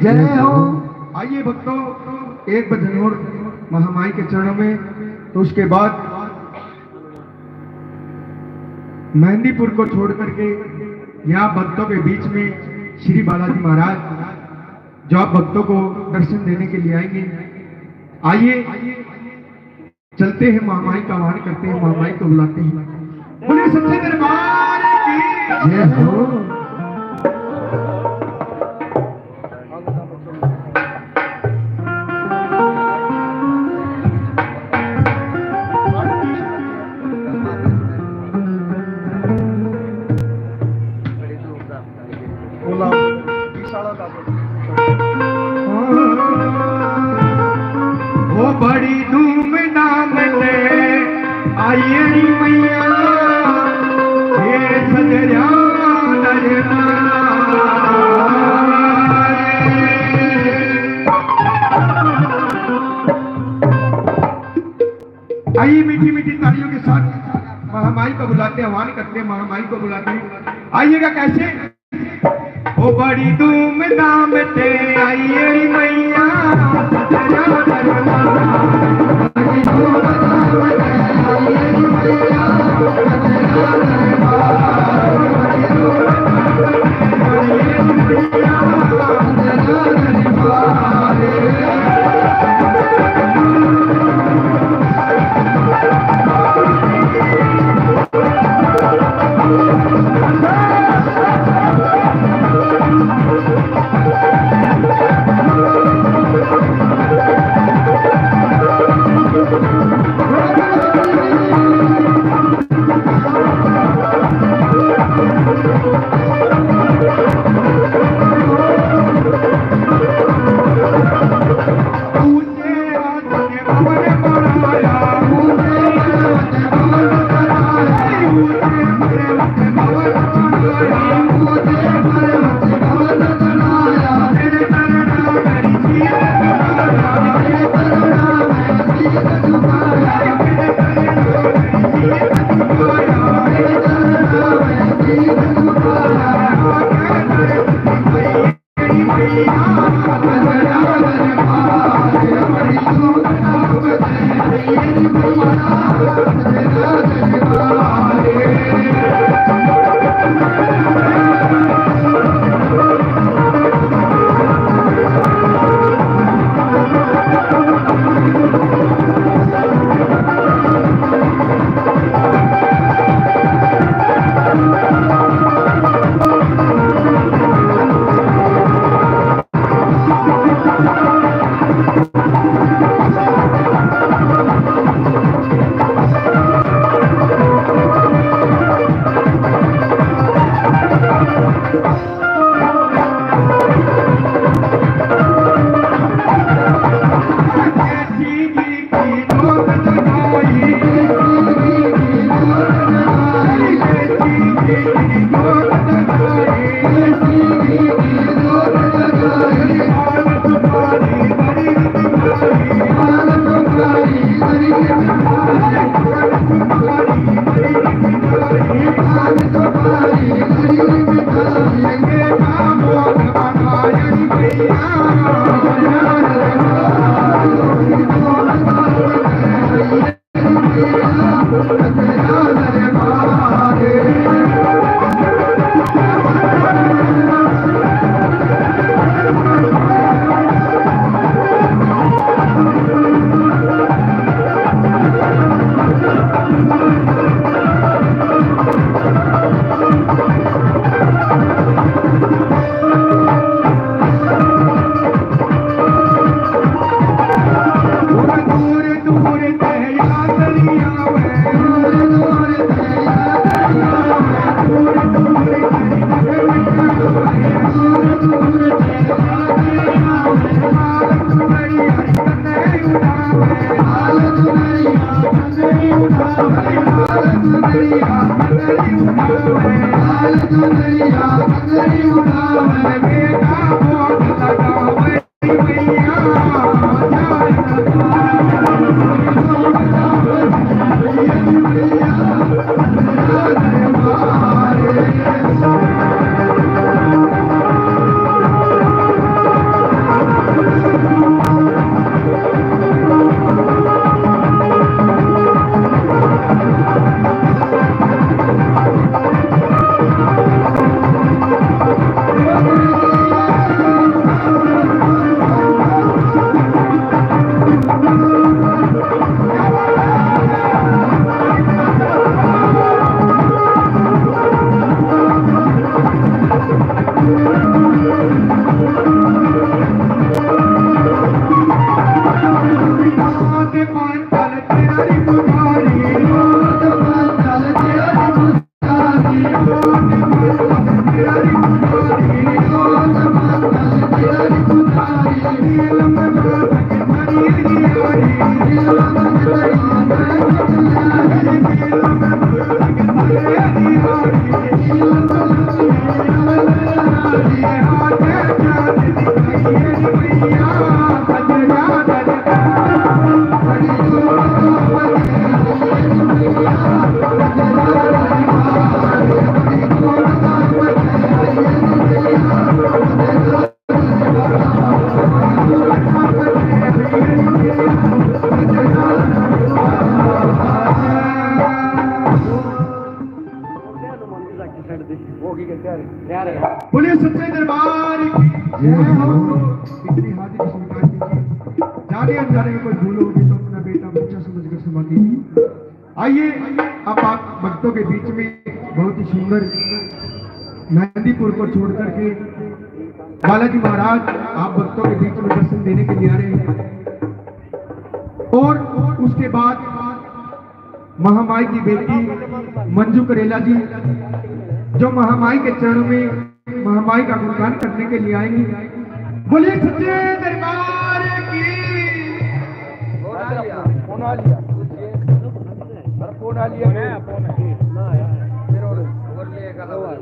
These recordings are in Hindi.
जय हो। आइए भक्तों, एक भजन और महामाई के चरणों में, तो उसके बाद मेहंदीपुर को छोड़ करके यहाँ भक्तों के बीच में श्री बालाजी महाराज जो आप भक्तों को दर्शन देने के लिए आएंगे। आइए चलते हैं, महामाई का आह्वान करते हैं, महामाई को बुलाते हैं। बोले सच्चे दरबार की जय हो। वो बड़ी धूमधाम से आई मैया ये सजरा आइए मीठी मीठी तालियों के साथ महामाई को बुलाते हैं, आह्वान करते हैं, महामाई को बुलाते हैं। आइएगा कैसे? वो बड़ी धूमधाम से आई मैया बोलिए सच्चे दरबार की जय हो। इतनी हाजिरी स्वीकार कीजिए। जाने अनजाने में कोई भूल होगी तो अपना बेटा बच्चा समझकर क्षमा कीजिए। आइए अब आप भक्तों के बीच में बहुत ही सुंदर मेहंदीपुर को छोड़ करके बालाजी महाराज आप भक्तों के बीच में दर्शन देने के लिए आ रहे हैं। और उसके बाद महामाई की बेटी मंजू करेला जी जो महामाई के चरणों में महामाई का गुणगान करने के लिए आएंगी। बोलिए सच्चे दरबार की।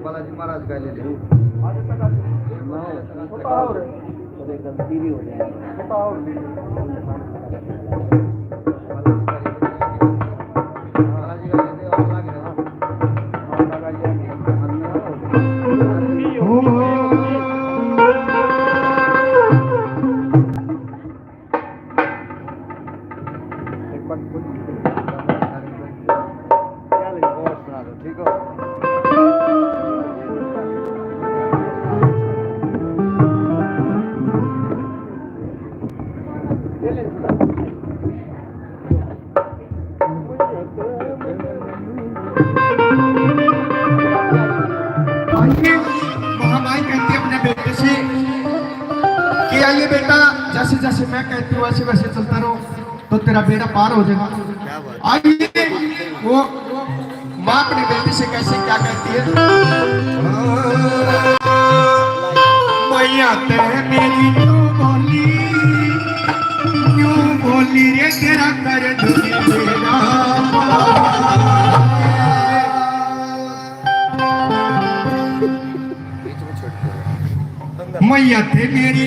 बालाजी महाराज का ले महामाई कहती है अपने बेटे से कि आइए बेटा जैसे जैसे मैं कहती हूँ वैसे वैसे चलता रहो तो तेरा बेड़ा पार हो जाएगा। आइए वो माँ अपने बेटे से कैसे क्या कहती है। मैया ते मेरी यूं बोली रे तेरा कर दूंगी तेरा मैया थे मेरी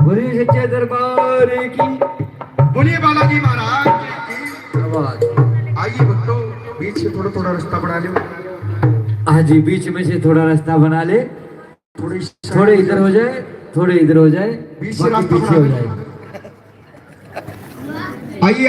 बोलिए सच्चे दरबार की बोलिए बालाजी महाराज की। आवाज। आइए भक्तों, बीच से थोड़ा थोड़ा रास्ता बढ़ा लो। हाँ जी, बीच में से थोड़ा रास्ता बना ले। थोड़ी थोड़े इधर हो जाए, थोड़े इधर हो जाए, बीच से बाकी रास्ता पीछे हो बना ले। जाए। आइए